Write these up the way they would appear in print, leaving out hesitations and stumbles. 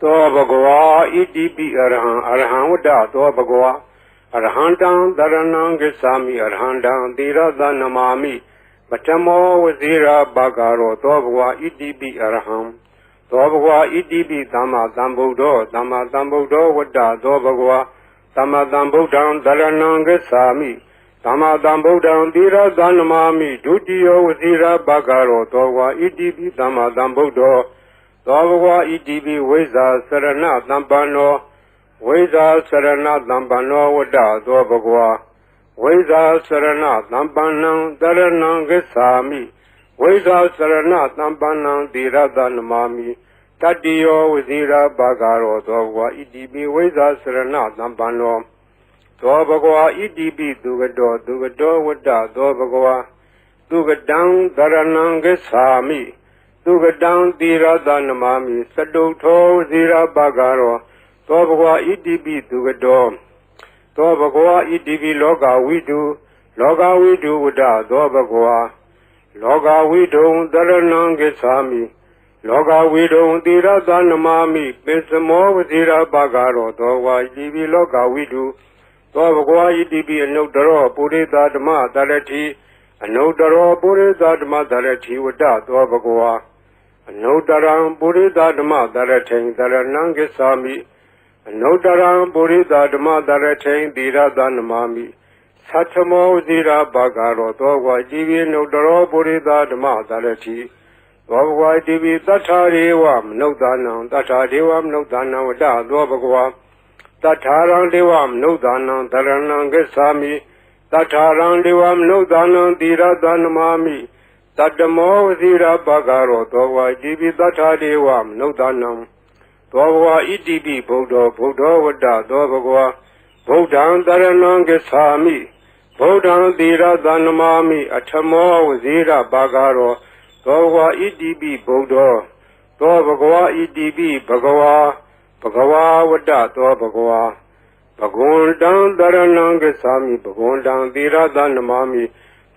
သောဘဂဝါဣတိပိအရဟံအရဟံဝတ္တသောဘဂဝါအရဟံတံတရဏံဂစ္ဆာမိအရဟံတံသီရသနမာမိပထမောဝဇိရာဘဂရောသောဘဂဝါဣတိပိအရဟံသောဘဂဝါဣတိပိသမ္မာသမ္ဗုဒ္ဓောသမ္မာသမ္ဗုဒ္ဓောဝတ္တသောဘဂဝါသမ္မာသမ္ဗုဒ္ဓံတရဏံဂစ္ဆာမိသမ္မာသမ္ဗုဒ္ဓံသီရသနမာမိဒုတိယဝဇိရာဘဂရောသောဘဂဝါဣတိပိသမ္မာသမ္ဗုဒ္ဓောသောဘဂဝါဣတိပိဝိဇ္ဇာစရဏသံပန္နောဝိဇ္ဇာစရဏသံပန္နောဝတ္တသောဘဂဝါဝိဇ္ဇာစရဏသံပန္နံတရဏံဂစ္ဆာမိဝိဇ္ဇာစရဏသံပန္နံသီရသနမာမိတတ္တိယောဝဇိရာဘဂရောသောဘဂဝါဣတိပိဝိဇ္ဇာစရဏသံပန္နောသောဘဂဝါဣတိပိသူကတောသူကတောဝတ္တသောဘဂဝါသူကတံတရဏံဂစ္ဆာမိသူကတံသီရသနမာမိစတုထောဝဇိရာဘဂရောသောဘဂဝါဣတိပိသူကတောသောဘဂဝါဣတိပိလောကဝိတုလောကဝိတုဝတ္တသောဘဂဝါလောကဝိတုံတရဏံဂစ္ဆာမိလောကဝိတုံသီရသနမာမိပိစမောဝဇိရာဘဂရောသောဘဂဝါဣတိပိလောကဝိတုသောဘဂဝါဣတိပိအနုတ္တရောပုရိသဓမ္မတရတိအနုတ္တရောပုရိသဓမ္မတရတိဝတ္တသောဘဂဝါအနုတ္တရံပုရိသဓမ္မတရထိန်တရဏံဂစ္ဆာမိအနုတ္တရံပုရိသဓမ္မတရထိန်သီရသနမာမိသတ္ထမောဇိရာဘဂရောသောဘဂဝါဣတိပိအနုတ္တရောပုရိသဓမ္မတရတိသောဘဂဝါဣတိပိသတ္ထာရေဝမနုဿာနံသတ္ထာဒေဝမနုဿာနံဝတ္တသောဘဂဝါတထာရံဒေဝမနုဿာနံတရဏံဂစ္ဆာမိတထာရံဒေဝမနုဿာနံသီရသနမာမိတတ္တမောဝဇိရာဘဂရောသောဘဂဝါဣတိပိတထာဒေဝမနုဿာနံသောဘဂဝါဣတိပိဗုဒ္ဓောဗုဒ္ဓောဝတ္တသောဘဂဝါဗုဒ္ဓံတရဏံဂစ္ဆာမိဗုဒ္ဓံသီရသနမာမိအထမောဝဇိရာဘဂရောသောဘဂဝါဣတိပိဗုဒ္ဓောသောဘဂဝါဣတိပိဘဂဝါဘဂဝါဝတ္တသောဘဂဝါဘဂဝန္တံတရဏံဂစ္ဆာမိဘဂဝန္တံသီရသနမာမိ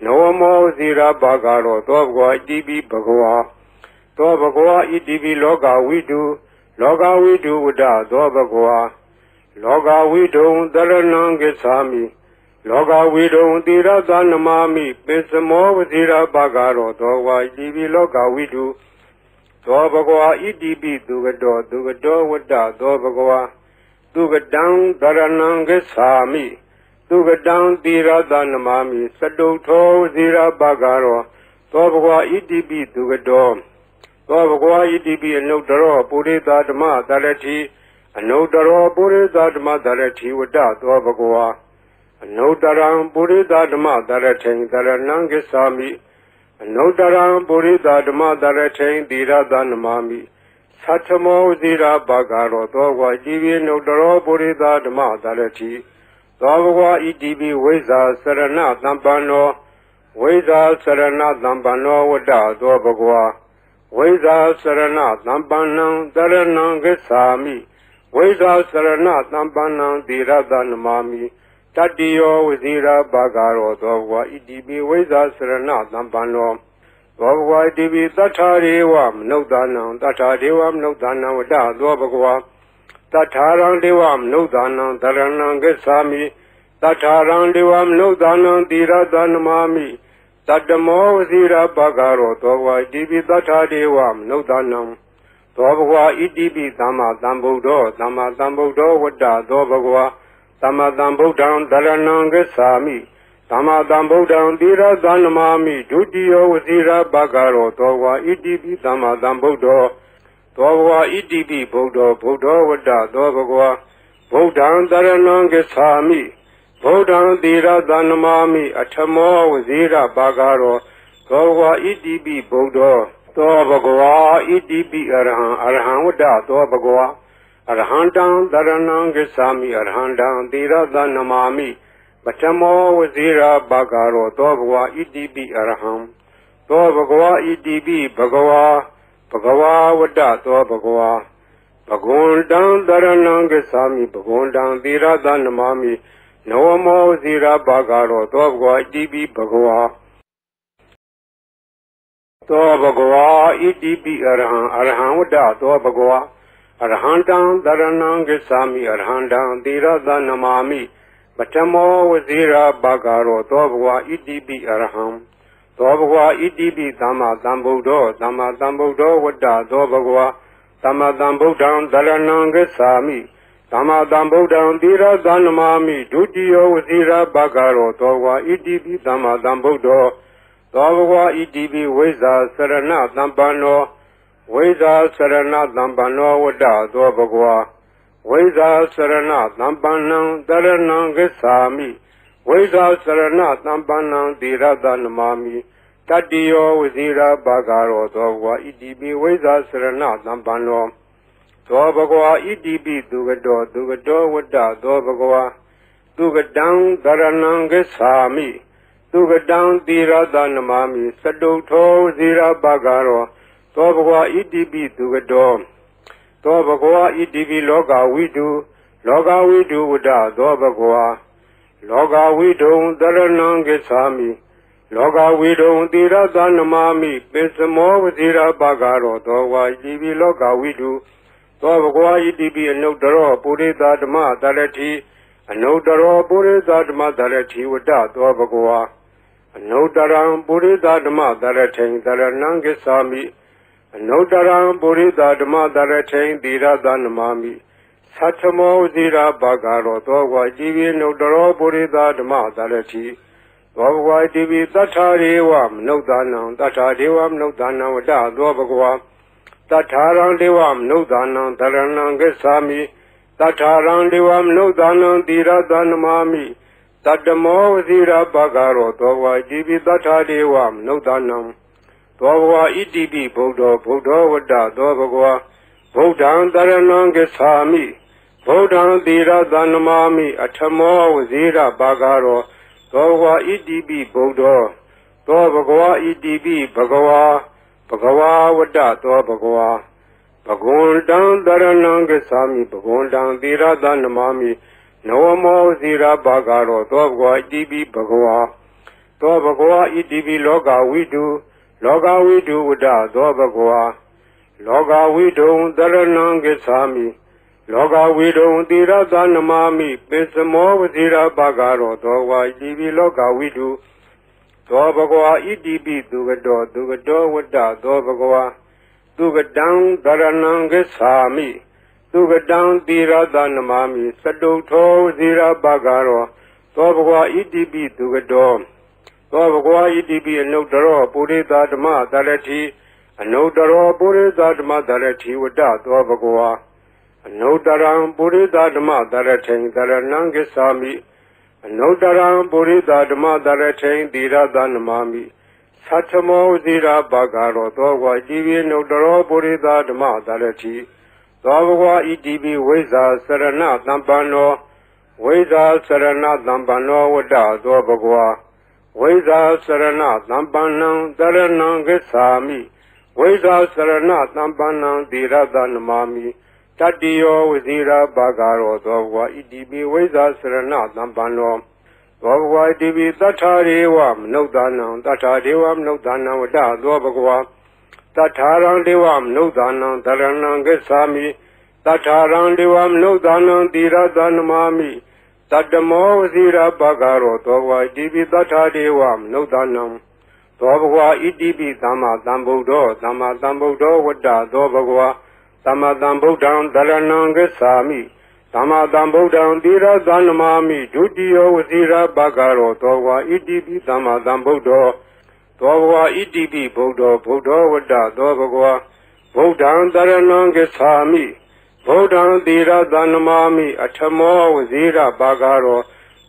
နဝမောဇိရာဘဂရောသောဘဂဝါဣတိပိဘဂဝါသောဘဂဝါဣတိပိလောကဝိတုလောကဝိတုဝတ္တသောဘဂဝါလောကဝိတုံတရဏံဂစ္ဆာမိလောကဝိတုံသီရသနမာမိပိစမောဝဇိရာဘဂရောသောဘဂဝါဣတိပိလောကဝိတုသောဘဂဝါဣတိပိသူကတောသူကတောဝတ္တသောဘဂဝါသူကတံတရဏံဂစ္ဆာမိသူကတံသီရသနမာမိစတုထောဝဇိရာဘဂရောသောဘဂဝါဣတိပိသူကတောသောဘဂဝါဣတိပိအနုတ္တရောပုရိသဓမ္မတရတိအနုတ္တရောပုရိသဓမ္မတရတိဝတ္တသောဘဂဝါအနုတ္တရံပုရိသဓမ္မတရထိန်တရဏံဂစ္ဆာမိအနုတ္တရံပုရိသဓမ္မတရထိန်သီရသနမာမိသတ္ထမောဇိရာဘဂရောသောဘဂဝါဣတိပိအနုတ္တရောပုရိသဓမ္မတရတိသောဘဂဝါဣတိပိဝိဇ္ဇာစရဏသံပန္နောဝိဇ္ဇာစရဏသံပန္နောဝတ္တသောဘဂဝါဝိဇ္ဇာစရဏသံပန္နံတရဏံဂစ္ဆာမိဝိဇ္ဇာစရဏသံပန္နံသီရသနမာမိတတ္တိယောဝဇိရာဘဂရောသောဘဂဝါဣတိပိဝိဇ္ဇာစရဏသံပန္နောသောဘဂဝါဣတိပိတထာရေဝမနုဿာနံတထာဒေဝမနုဿာနံဝတ္တသောဘဂဝါတထာရံဒေဝမနုဿာနံတရဏံဂစ္ဆာမိတထာရံဒေဝမနုဿာနံသီရသနမာမိတတ္တမောဝဇိရာဘဂရောသောဘဂဝါဣတိပိတထာဒေဝမနုဿာနံသောဘဂဝါဣတိပိသမ္မာသမ္ဗုဒ္ဓောသမ္မာသမ္ဗုဒ္ဓောဝတ္တသောဘဂဝါသမ္မာသမ္ဗုဒ္ဓံတရဏံဂစ္ဆာမိသမ္မာသမ္ဗုဒ္ဓံသီရသနမာမိဒုတိယဝဇိရာဘဂရောသောဘဂဝါဣတိပိသမ္မာသမ္ဗုဒ္ဓောသောဘဂဝါဣတိပိဗုဒ္ဓောဗုဒ္ဓောဝတ္တသောဘဂဝါဗုဒ္ဓံတရဏံဂစ္ဆာမိဗုဒ္ဓံသီရသနမာမိအထမောဝဇိရာဘဂရောသောဘဂဝါဣတိပိဗုဒ္ဓောသောဘဂဝါဣတိပိအရဟံအရဟံဝတ္တသောဘဂဝါအရဟံတံတရဏံဂစ္ဆာမိအရဟံတံသီရသနမာမိပထမောဝဇိရာဘဂရောသောဘဂဝါဣတိပိအရဟံသောဘဂဝါဣတိပိဘဂဝါဘဂဝါဝတ္တသောဘဂဝါဘဂဝန္တံတရဏံဂစ္ဆာမိဘဂဝန္တံသီရသနမာမိနဝမောဇိရာဘဂရောသောဘဂဝါဣတိပိဘဂဝါသောဘဂဝါဣတိပိအရဟံအရဟံဝတ္တသောဘဂဝါ Arhantam Dharanam Gacchami Arhantam Tirada Namami Bhattamo Vazira Bhagaro Dobhwa Idibi Arham Dobhwa Idibi Dhamma Dhambuddho Dhamma Dhambuddho Vada Dobhwa Dhamma Dhambuddham Dharanam Gacchami Dhamma Dhambuddham Tirada Namami Dutiyo Vazira Bhagaro Dobhwa Idibi Dhamma Dhambuddho Dobhwa Idibi Veza Sarana Dhampano Veza Sarana Dhampano Vada Dobhwa Veza Sarana Dhampanam Dharanam Gacchami Veza Sarana Dhampanam Tirada Namami Tatiyo Vazira Bhagaro Dobhwa Idibi Veza Sarana Dhampano Dobhwa Idibi Dugado Dugado Vada Dobhwa Dugadam Dharanam Gacchami Dugadam Tirada Namami Sadutho Vazira Bhagaro Dobhwa Idibi Dugado Dobhwa Idibi Loka Vidu Vada Dobhwa Loka Vidu Dharanam Gacchami Loka Vidu Tirada Namami Pisamo Vazira Bhagaro Dobhwa Idibi Loka Vidu Dobhwa Idibi Anudaro Purita Dhamma Dharati Anudaro Purita Dhamma Dharati Vada Dobhwa Anudaram Purita Dhamma Dharati Dharanam Gacchami Anudaram Purita Dhamma Dharati Tirada Namami Sattamo Vazira Bhagaro Dobhwa Idibi Anudaro Purita Dhamma Dharati Dobhwa Idibi Tatthadevam Nudanam Tatthadevam Nudanam Vada Dobhwa Tattharam Devam Nudanam Dharanam Gacchami Tattharam Devam Nudanam Tirada Namami Tattamo Vazira Bhagaro Dobhwa Idibi Tatthadevam Nudanam Dobhwa Idibi Buddho Vada Dobhwa Buddham Dharanam Gacchami Buddham Tirada Namami Attamo Vazira Bhagaro Dobhwa Idibi Buddho Dobhwa Idibi Bhagava Vada Dobhwa Bhagundam Dharanam Gacchami Bhagundam Tirada Namami Navamo Vazira Bhagaro Dobhwa Idibi Bhagava Dobhwa Idibi Loka Vidu Vada Dobhwa Loka Vidu Dharanam Gacchami Loka Vidu Tirada Namami Pisamo Vazira Bhagaro Dobhwa Idibi Loka Vidu Dobhwa Idibi Dugado Vada Dobhwa Dugadam Dharanam Gacchami Dugadam Tirada Namami Sadutho Vazira Bhagaro Dobhwa Idibi Dugado Dobhwa Idibi Anudaro Purita Dhamma Dharati Anudaro Purita Dhamma Dharati Vada Dobhwa Anudaram Purita Dhamma Dharati Dharanam Gacchami Anudaram Purita Dhamma Dharati Tirada Namami Sattamo Vazira Bhagaro Dobhwa Idibi Anudaro Purita Dhamma Dharati Dobhwa Idibi Veza Sarana Dhampano Veza Sarana Dhampano Vada Dobhwa Veza Sarana Dhampanam Dharanam Gacchami Veza Sarana Dhampanam Tirada Namami Tatiyo Vazira Bhagaro Dobhwa Idibi Veza Sarana Dhampano Dobhwa Idibi Tatthadevam Nudanam Vada Dobhwa Tattharam Devam Nudanam Dharanam Gacchami Tattharam Devam Nudanam Tirada Namami Tattamo Vazira Bhagaro Dobhwa Idibi Tatthadevam Nudanam Dobhwa Idibi Dhamma Dhambuddho Vada Dobhwa Dhamma Dhambuddham Dharanam Gacchami Dhamma Dhambuddham Tirada Namami Dutiyo Vazira Bhagaro Dobhwa Idibi Dhamma Dhambuddho Dobhwa Idibi Buddho Vada Dobhwa Buddham Dharanam Gacchami Buddham Tirada Namami Attamo Vazira Bhagaro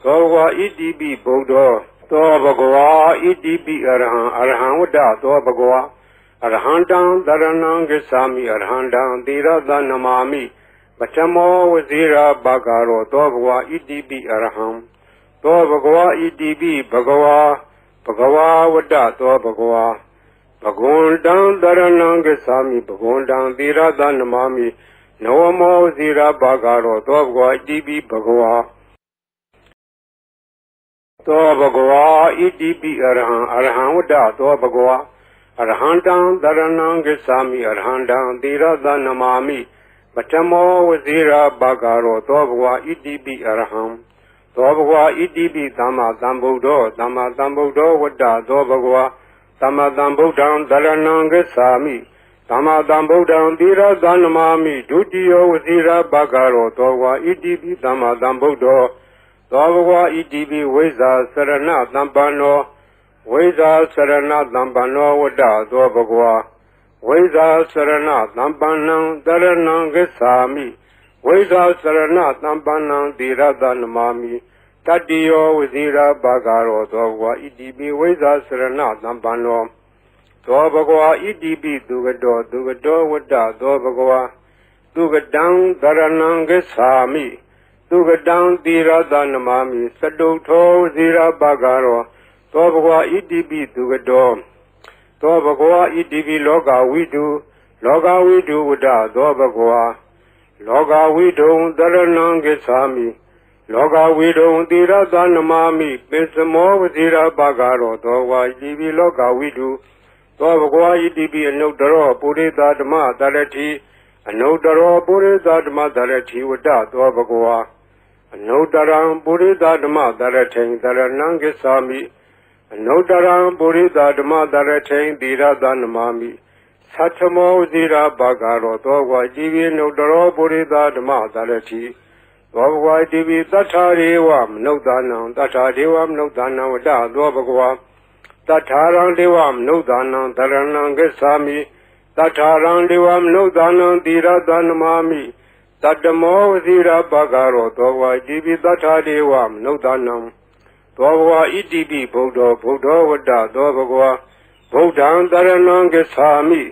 Dobhwa Idibi Buddho Dobhwa Idibi Arham Vada Dobhwa Arhantam Dharanam Gacchami Arhantam Tirada Namami Bhattamo Vazira Bhagaro Dobhwa Idibi Arham Dobhwa Idibi Bhagava Vada Dobhwa Bhagundam Dharanam Gacchami Bhagundam Tirada Namami Navamo Vazira Bhagaro Dobhwa Idibi Bhagava Dobhwa Idibi Arham Vada Dobhwa Arhantam Dharanam Gacchami Arhantam Tirada Namami Bachamo Vazira Bagaro Dobwa Idibi Arham Dobwa Idibi Dama Dambudo Dama Dambudo Wada Dobagwa Dama Dambudan Darananga Sami Dama Dambudan Dira Danamami Dudio Vazira Bagaro Dobwa Idibi Dama Dambudo Dobwa Idibi Weza Sarana Dambano Weza Sarana Dambano Wada Dobagwa Veda Sarana Nambanang Daranang Sami Veda Sarana Nambanang Diradanamami Tadio Vizira Bagaro Dogwa Idibi Veda Sarana Nambano Dobagwa Idibi Dugado Wada Dobagwa Dugadang Daranang Sami Dugadang Diradanamami Saduto Zira Bagaro Dobagwa Idibi Dugado Dobagwa Idibi Loga Widu Wada Dobagwa Loga Widu Daranang Sami Loga Widu Dira Danamami Pisamo Vazira Bagaro Dogwa Idibi Loga Widu Dobagwa Idibi Anodaro Purida Dama Darati Anodaro Purida Dama Darati Wada Dobagwa Anodaram Purida Dama Darati Daranang Sami Nodaram Burida Dama Daratain Dira Danamami Satamo Zira Bagaro Dogwa Divi Nodaro Burida Dama Darati Dogwa Divi Tatariwam Nodanam Tatariwam Nodanam Wada Dobagwa Tatarang Devam Nodanam Daranang Sami Tatarang Devam Nodanam Dira Danamami Tatamo Zira Bagaro Dogwa Divi Tatariwam Nodanam Dobagwa Idibi Buddha Wada Dobagwa Buddhan Daranang Sami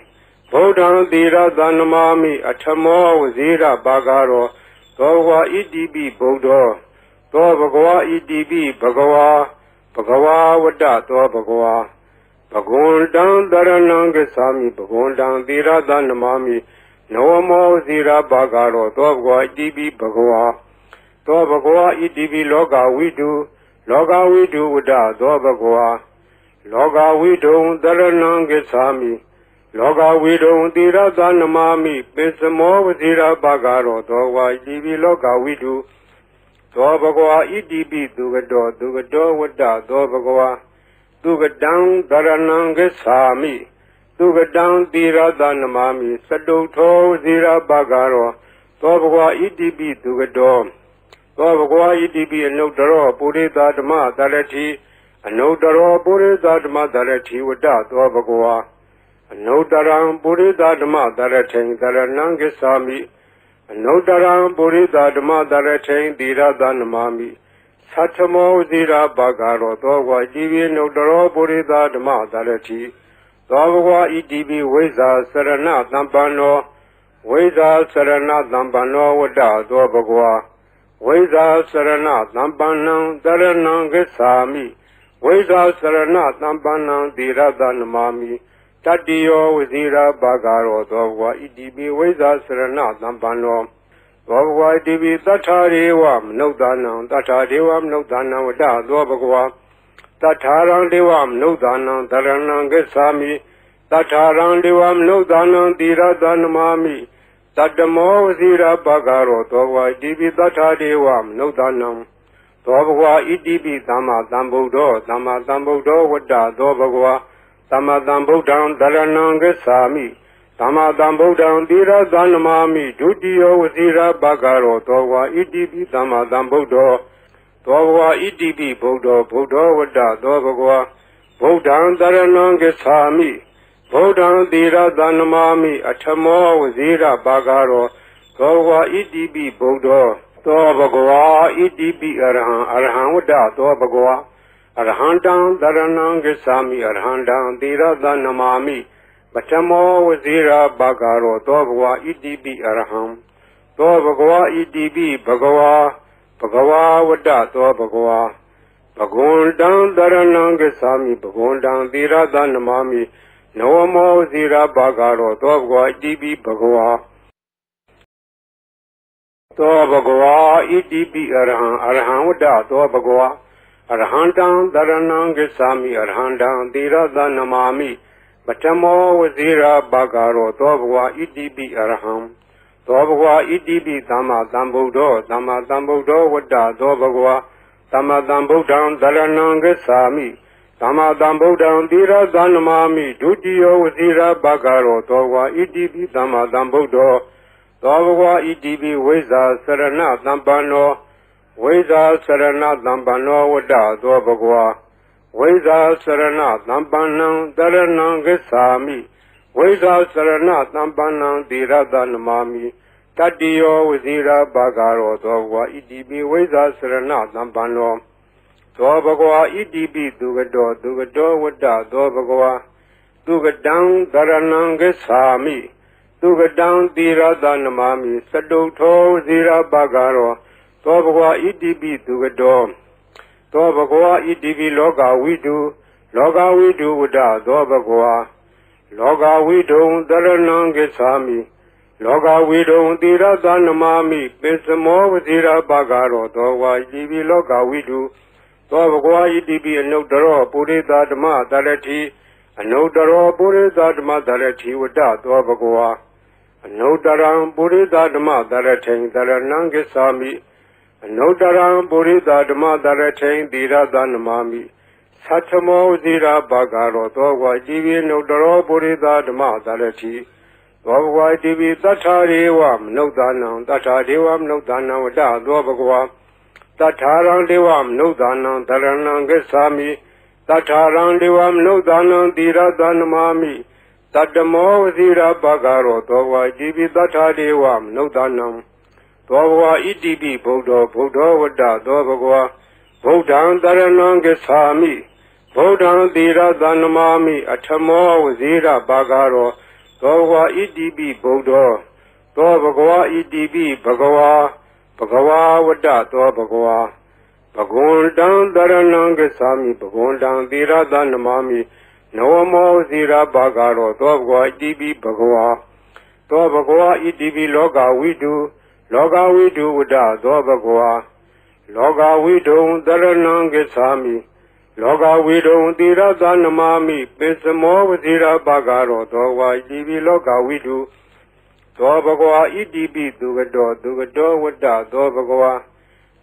Buddhan Dira Danamami Atamo Zira Bagaro Dobagwa Idibi Buddha Dobagwa Idibi Bhagawa Wada Dobagwa Bhagundan Daranang Sami Bhagundan Dira Danamami Noamo Zira Bagaro Dobagwa Idibi Bhagawa Dobagwa Idibi Loga Widu Loga Widu Wada Dobagwa Loga Widu Daranang Sami Loga Widu Dira Danamami Pisamo Vazira Bagaro Dogwa Idibi Loga Widu Dobagwa Idibi Dugado Wada Dobagwa Dugadang Daranang Sami Dugadang Dira Danamami Saduto Zira Bagaro Dobagwa Idibi Dugado Dobagwa Idibi Anodaro Purida Dama Darati Anodaro Purida Dama Darati Wada Dobagwa Anodaram Purida Dama Daratain Daranang Sami Anodaram Purida Dama Daratain Dira Danamami Satamo Zira Bagaro Dogwa Divi Anodaro Purida Dama Darati Dobagwa Idibi Veza Sarana Dambano Veza Sarana Dambano Wada Dobagwa Veza Sarana Nambanang Daranang Sami Veza Sarana Nambanang Dira Danamami Tadio Vizira Bagaro Dogwa Idibi Veza Sarana Nambano Dogwa Idibi Tatariwam Nodanang Wada Dobagwa Tatarang Devam Nodanang Daranang Sami Tatarang Devam Nodanang Dira Danamami Tadamo Zira Bagaro Dogwa Idibi Tatariwam Nodanam Dobagwa Idibi Dama Dambudo Wada Dobagwa Dama Dambudan Daranang Sami Dama Dambudan Dira Danamami Dudio Zira Bagaro Dogwa Idibi Dama Dambudo Dogwa Idibi Buddha Wada Dobagwa Buddhan Daranang Sami Buddhan Dira Danamami Atamo Zira Bagaro Dogwa Idibi Buddha Dobagwa Idibi Arhan Wada Dobagwa Arhandang Daranang Sami Arhandang Dira Danamami Batamo Zira Bagaro Dobagwa Idibi Arham Dobagwa Idibi Bhagawa Wada Dobagwa Bhagundang Daranang Sami Bhagundang Dira Danamami Noamo Zira Bagaro Dobagwa Idibi Bhagawa Dobagwa Idibi Arhan Wada Dobagwa Arhandang Daranang Sami Arhandang Dira Danamami Batamo Zira Bagaro Dobagwa Idibi Arham သောဘဂဝါဣတိပိသမ္မာသမ္ဗုဒ္ဓောသမ္မာသမ္ဗုဒ္ဓောဝတ္တသောဘဂဝါသမ္မာသမ္ဗုဒ္ဓံသရဏံဂစ္ဆာမိသမ္မာသမ္ဗုဒ္ဓံသီရသနမာမိဒုတိယဝစီရဘဂရောသောဘဂဝါဣတိပိသမ္မာသမ္ဗုဒ္ဓောသောဘဂဝါဣတိပိဝိဇ္ဇာစရဏသမ္ပန္နောဝိဇ္ဇာစရဏသမ္ပန္နောဝတ္တသောဘဂဝါဝိဇ္ဇာစရဏသမ္ပန္နံသရဏံဂစ္ဆာမိဝိဇ္ဇာစရဏသမ္ပန္နံသီရသနမာမိတတ္တိယောဝစီရဘဂရောသောဘဂဝါဣတိပိဝိဇ္ဇာစရဏသမ္ပန္နောသောဘဂဝါဣတိပိသူကတောဝတ္တသောဘဂဝါသူကတံသရဏံဂစ္ဆာမိသူကတံသီရသနမာမိသတုထောဝစီရဘဂရောသောဘဂဝါဣတိပိသူကတောသောဘဂဝါဣတိပိလောကဝိတုဝတ္တသောဘဂဝါလောကဝိတုံသရဏံဂစ္ဆာမိလောကဝိတုံသီရသနမာမိပိစမောဝစီရဘဂရောသောဘဂဝါဣတိပိလောကဝိတုသောဘဂဝါဣတိပိအနုတ္တရောပုရိသဓမ္မတရတိအနုတ္တရောပုရိသဓမ္မတရတိဝတ္တသောဘဂဝါအနုတ္တရံပုရိသဓမ္မတရထိန်တရဏံဂစ္ဆာမိအနုတ္တရံပုရိသဓမ္မတရထိန်သီရသနမာမိသတ္ထမောဇိရာဘဂရောသောဘဂဝါဣတိပိအနုတ္တရောပုရိသဓမ္မတရတိသောဘဂဝါဣတိပိသတ္ထာရေဝမနုဿာနံသတ္ထာဒေဝမနုဿာနံဝတ္တသောဘဂဝါတထာရံဒေဝမနုဿာနံတရဏံဂစ္ဆာမိတထာရံဒေဝမနုဿာနံသီရသနမာမိတတ္တမောဝစီရဘဂရောသောဘဂဝါဣတိပိတထာဒေဝမနုဿာနံသောဘဂဝါဣတိပိဗုဒ္ဓောဝတ္တသောဘဂဝါဗုဒ္ဓံတရဏံဂစ္ဆာမိဗုဒ္ဓံသီရသနမာမိအထမောဝစီရဘဂရောသောဘဂဝါဣတိပိဗုဒ္ဓောသောဘဂဝါဣတိပိဘဂဝါဝတ္တသောဘဂဝါဘဂဝန္တံတရဏံဂစ္ဆာမိဘဂဝန္တံသီရသနမာမိနဝမောဇိရာဘဂရောသောဘဂဝါဣတိပိဘဂဝါသောဘဂဝါဣတိပိလောကဝိတုဝတ္တသောဘဂဝါလောကဝိတုံတရဏံဂစ္ဆာမိလောကဝိတုံသီရသနမာမိပိစမောဝဇိရာဘဂရောသောဘဂဝါဣတိပိလောကဝိတုသောဘဂဝါဣတိပိသူကတောဝတ္တသောဘဂဝါ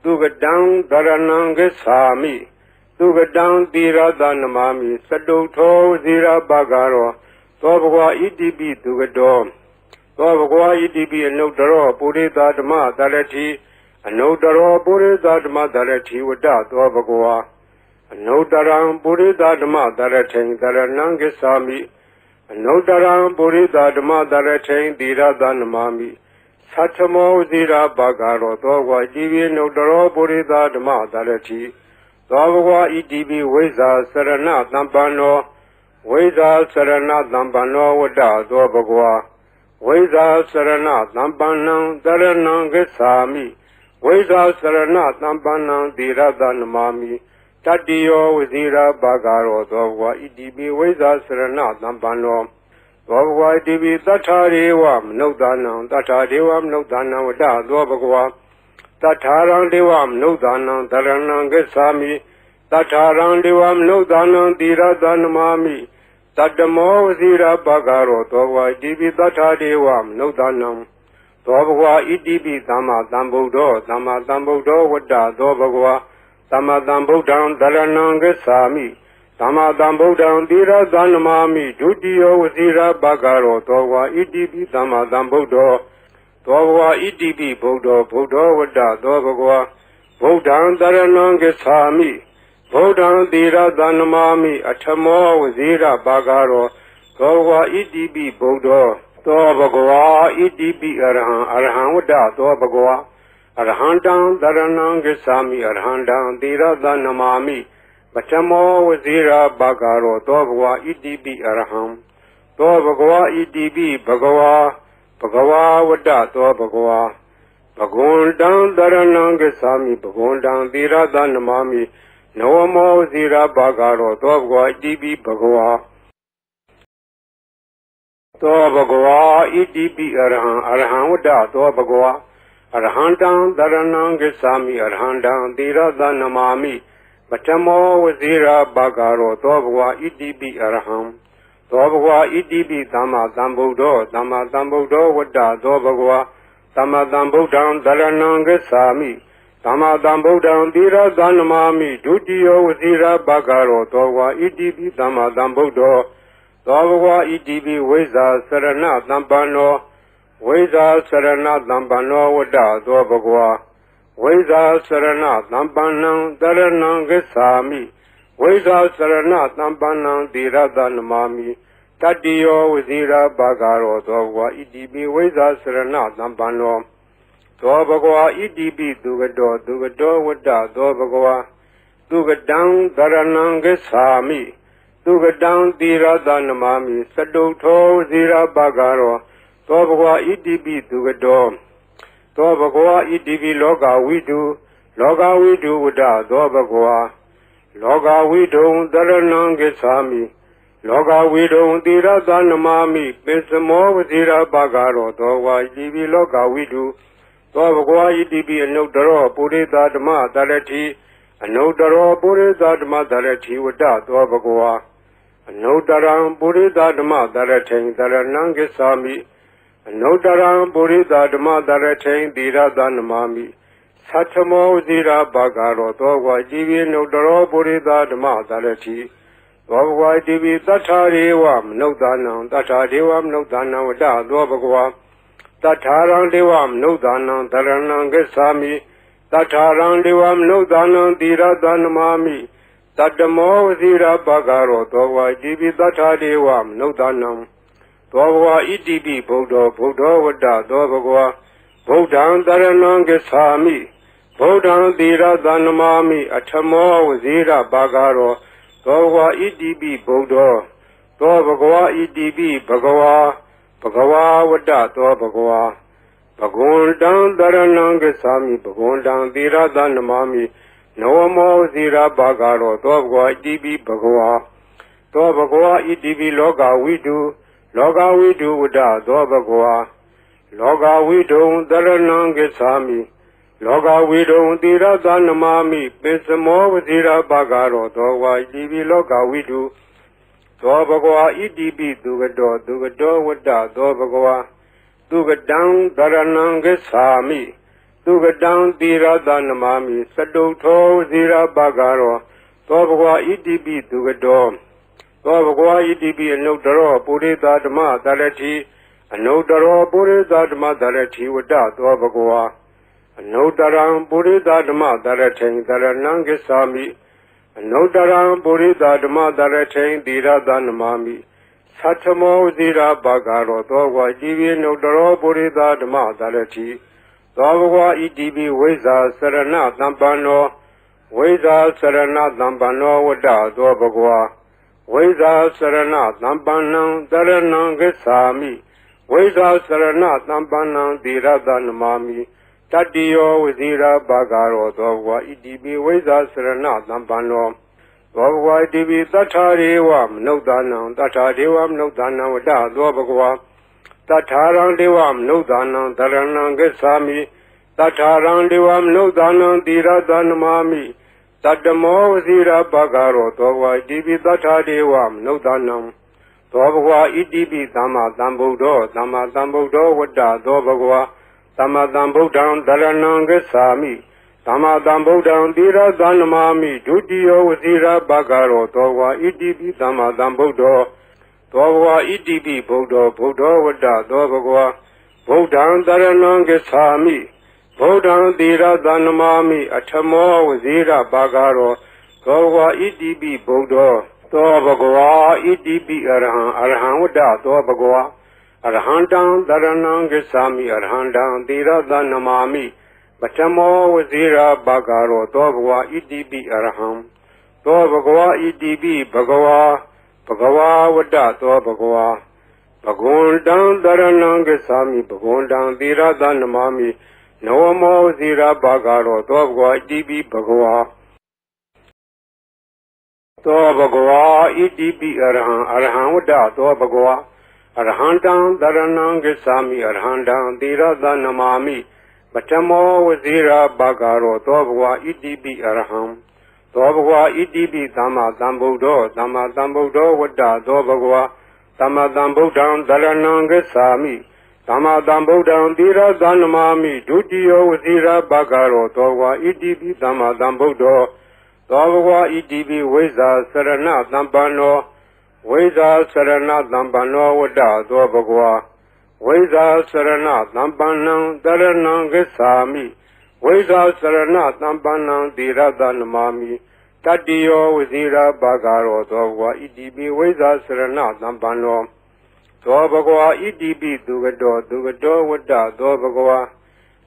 သူကတံသရဏံဂစ္ဆာမိသူကတံသီရသနမာမိသတုထောဝစီရဘဂရောသောဘဂဝါဣတိပိသူကတောသောဘဂဝါဣတိပိအနုတ္တရောပုရိသဓမ္မတရတိအနုတ္တရောပုရိသဓမ္မတရတိဝတ္တသောဘဂဝါအနုတ္တရံပုရိသဓမ္မတရထိန်တရဏံဂစ္ဆာမိအနုတ္တရံပုရိသဓမ္မတရထိန်သီရသနမာမိသတ္ထမောဇိရာဘဂရောသောဘဂဝါဣတိပိအနုတ္တရောပုရိသဓမ္မတရတိသောဘဂဝါဣတိပိဝိဇ္ဇာစရဏသမ္ပန္နောဝိဇ္ဇာစရဏသမ္ပန္နောဝတ္တသောဘဂဝါဝိဇ္ဇာစရဏသမ္ပန္နံတရဏံဂစ္ဆာမိဝိဇ္ဇာစရဏသမ္ပန္နံသီရသနမာမိတတ္တိယောဝစီရဘဂရောသောဘဂဝါဣတိပိဝိဇ္ဇာစရဏသမ္ပန္နောသောဘဂဝါဣတိပိသတ္ထာရေဝမနုဿာနံသတ္ထာဒေဝမနုဿာနံဝတ္တသောဘဂဝါတထာရံဒေဝမနုဿာနံတရဏံဂစ္ဆာမိတထာရံဒေဝမနုဿာနံသီရသနမာမိတတ္တမောဝစီရဘဂရောသောဘဂဝါဣတိပိသတ္ထာဒေဝမနုဿာနံသောဘဂဝါဣတိပိသမ္မာသမ္ဗုဒ္ဓောဝတ္တသောဘဂဝါသမ္မာသမ္ဗုဒ္ဓံတရဏံဂစ္ဆာမိသမ္မာသမ္ဗုဒ္ဓံသီရသနမာမိဒုတိယဝစီရဘဂရောသောဘဂဝါဣတိပိသမ္မာသမ္ဗုဒ္ဓောသောဘဂဝါဣတိပိဗုဒ္ဓောဝတ္တသောဘဂဝါဗုဒ္ဓံတရဏံဂစ္ဆာမိဗုဒ္ဓံသီရသနမာမိအထမောဝစီရဘဂရောသောဘဂဝါဣတိပိဗုဒ္ဓောသောဘဂဝါဣတိပိအရဟံဝတ္တသောဘဂဝါအရဟံတံတရဏံဂစ္ဆာမိအရဟံတံသီရသနမာမိပထမောဝစီရဘဂရောသောဘဂဝါဣတိပိအရဟံသောဘဂဝါဣတိပိဘဂဝါဝတ္တသောဘဂဝါဘဂဝန္တံတရဏံဂစ္ဆာမိဘဂဝန္တံသီရသနမာမိနဝမောဝစီရဘဂရောသောဘဂဝါဣတိပိဘဂဝါသောဘဂဝါဣတိပိအရဟံဝတ္တသောဘဂဝါအရဟံတံတရဏံဂစ္ဆာမိအရဟံတံသီရသနမာမိပထမောဝစီရဘဂရောသောဘဂဝါဣတိပိအရဟံသောဘဂဝါဣတိပိသမ္မာသမ္ဗုဒ္ဓောဝတ္တသောဘဂဝါ သမ္မာသမ္ဗုဒ္ဓံသရဏံဂစ္ဆာမိသမ္မာသမ္ဗုဒ္ဓံသီရသနမာမိဒုတိယဝစီရဘဂရောသောဝါဣတိပိသမ္မာသမ္ဗုဒ္ဓောသောဘဂဝါဣတိပိဝိဇာစရဏသမ္ပန္နောဝိဇာစရဏသမ္ပန္နောဝတ္တသောဘဂဝါဝိဇာစရဏသမ္ပန္နံသရဏံဂစ္ဆာမိဝိဇာစရဏသမ္ပန္နံသီရသနမာမိတတိယောဝစီရဘဂရောသောဘဂဝါဣတိပိဝိဇာစရဏသမ္ပန္နောသောဘဂဝါဣတိပိသူကတောဝတ္တသောဘဂဝါသူကတံသရဏံဂစ္ဆာမိသူကတံသီရသနမာမိစတုထောဝစီရဘဂရောသောဘဂဝါဣတိပိသူကတောသောဘဂဝါဣတိပိလောကဝိတုဝတ္တသောဘဂဝါလောကဝိတုံသရဏံဂစ္ဆာမိလောကဝိတုံသီရသနမာမိပိစမောဝစီရဘဂရောသောဝါဣတိပိလောကဝိတုသောဘဂဝါဣတိပိအနုတ္တရောပုရိသဓမ္မတရတိအနုတ္တရောပုရိသဓမ္မတရတိဝတ္တသောဘဂဝါအနုတ္တရံပုရိသဓမ္မတရထိန်တရဏံဂစ္ဆာမိအနုတ္တရံပုရိသဓမ္မတရထိန်သီရသနမာမိသတ္ထမောဇိရာဘဂရောသောဘဂဝါဣတိပိအနုတ္တရောပုရိသဓမ္မတရတိသောဘဂဝါဣတိပိသတ္ထာရေဝမနုဿာနံသတ္ထာဒေဝမနုဿာနံဝတ္တသောဘဂဝါတထာရံဒေဝမနုဿာနံသရဏံဂစ္ဆာမိတထာရံဒေဝမနုဿာနံသီရသနမာမိတတ္တမောဝစီရဘဂရောသောဘဂဝါဣတိပိတထာဒေဝမနုဿာနံသောဘဂဝါဣတိပိဗုဒ္ဓောဝတ္တသောဘဂဝါဗုဒ္ဓံသရဏံဂစ္ဆာမိဗုဒ္ဓံသီရသနမာမိအထမောဝစီရဘဂရောသောဘဂဝါဣတိပိဗုဒ္ဓောသောဘဂဝါဣတိပိဘဂဝါဝတ္တသောဘဂဝါဘဂဝန္တံသရဏံဂစ္ဆာမိဘဂဝန္တံသီရသနမာမိနဝမောဇိရဘဂရောသောဘဂဝါဣတိပိဘဂဝါသောဘဂဝါဣတိပိလောကဝိတုဝတ္တသောဘဂဝါလောကဝိတုံသရဏံဂစ္ဆာမိလောကဝိတုံသီရသနမာမိပိစမောဝဇိရဘဂရောသောဘဂဝါဣတိပိလောကဝိတုသောဘဂဝါဣတိပိသူကတောဝတ္တသောဘဂဝါသူကတံသရဏံဂစ္ဆာမိသူကတံသီရသနမာမိစတုထောဇိရဘဂရောသောဘဂဝါဣတိပိသူကတောသောဘဂဝါဣတိပိအနုတ္တရောပုရိသဓမ္မတရတိအနုတ္တရောပုရိသဓမ္မတရတိဝတ္တသောဘဂဝါအနုတ္တရံပုရိသဓမ္မတရထိန်တရဏံဂစ္ဆာမိအနုတ္တရံပုရိသဓမ္မတရထိန်သီရသနမာမိသတ္ထမောဇိရာဘဂရောသောဘဂဝါဣတိပိအနုတ္တရောပုရိသဓမ္မတရတိသောဘဂဝါဣတိပိဝိဇာစရဏသမ္ပန္နောဝိဇာစရဏသမ္ပန္နောဝတ္တသောဘဂဝါဝိဇာစရဏသမ္ပန္နံသရဏံဂစ္ဆာမိဝိဇာစရဏသမ္ပန္နံသီရသနမာမိတတိယောဝစီရဘဂရောသောဘဂဝါဣတိပိဝိဇာစရဏသမ္ပန္နောသောဘဂဝါဣတိပိသတ္ထာရေဝမနုဿာနံသတ္ထာဒေဝမနုဿာနံဝတ္တသောဘဂဝါတထာရံဒေဝမနုဿာနံသရဏံဂစ္ဆာမိတထာရံဒေဝမနုဿာနံသီရသနမာမိတတ္တမောဝစီရဘဂရောသောဘဂဝါဣတိပိသတ္ထာဒေဝမနုဿာနံသောဘဂဝါဣတိပိသမ္မာသမ္ဗုဒ္ဓောဝတ္တသောဘဂဝါသမ္မာသမ္ဗုဒ္ဓံသရဏံဂစ္ဆာမိသမ္မာသမ္ဗုဒ္ဓံသီရသနမာမိဒုတိယဝစီရဘဂရောသောဘဂဝါဣတိပိသမ္မာသမ္ဗုဒ္ဓောသောဘဂဝါဣတိပိဗုဒ္ဓောဝတ္တသောဘဂဝါဗုဒ္ဓံသရဏံဂစ္ဆာမိဗုဒ္ဓံသီရသနမာမိအထမောဝစီရဘဂရောသောဘဂဝါဣတိပိဗုဒ္ဓောသောဘဂဝါဣတိပိအရဟံဝတ္တသောဘဂဝါအရဟံတံသရဏံဂစ္ဆာမိအရဟံတံသီရသနမာမိပထမောဝစီရဘဂရောသောဘဂဝါဣတိပိအရဟံသောဘဂဝါဣတိပိဘဂဝါဝတ္တသောဘဂဝါဘဂဝန္တံသရဏံဂစ္ဆာမိဘဂဝန္တံသီရသနမာမိနဝမောဝစီရဘဂရောသောဘဂဝါဣတိပိဘဂဝါသောဘဂဝါဣတိပိအရဟံဝတ္တသောဘဂဝါအရဟံတံသရဏံဂစ္ဆာမိအရဟံတံသီရသနမာမိပထမောဝစီရဘဂရောသောဘဂဝါဣတိပိအရဟံသောဘဂဝါဣတိပိသမ္မာသမ္ဗုဒ္ဓောဝတ္တသောဘဂဝါသမ္မာသမ္ဗုဒ္ဓံသရဏံဂစ္ဆာမိ သမ္မာသမ္ဗုဒ္ဓံသီရသနမာမိဒုတိယဝစီရဘဂရောသောဝါဣတိပိသမ္မာသမ္ဗုဒ္ဓောသောဘဂဝါဣတိပိဝိဇ္ဇာစရဏသမ္ပန္နောဝိဇ္ဇာစရဏသမ္ပန္နောဝတ္တသောဘဂဝါဝိဇ္ဇာစရဏသမ္ပန္နံတရဏံဂစ္ဆာမိဝိဇ္ဇာစရဏသမ္ပန္နံသီရသနမာမိတတ္တိယောဝစီရဘဂရောသောဘဂဝါဣတိပိဝိဇ္ဇာစရဏသမ္ပန္နောသောဘဂဝါဣတိပိသူကတောဝတ္တသောဘဂဝါ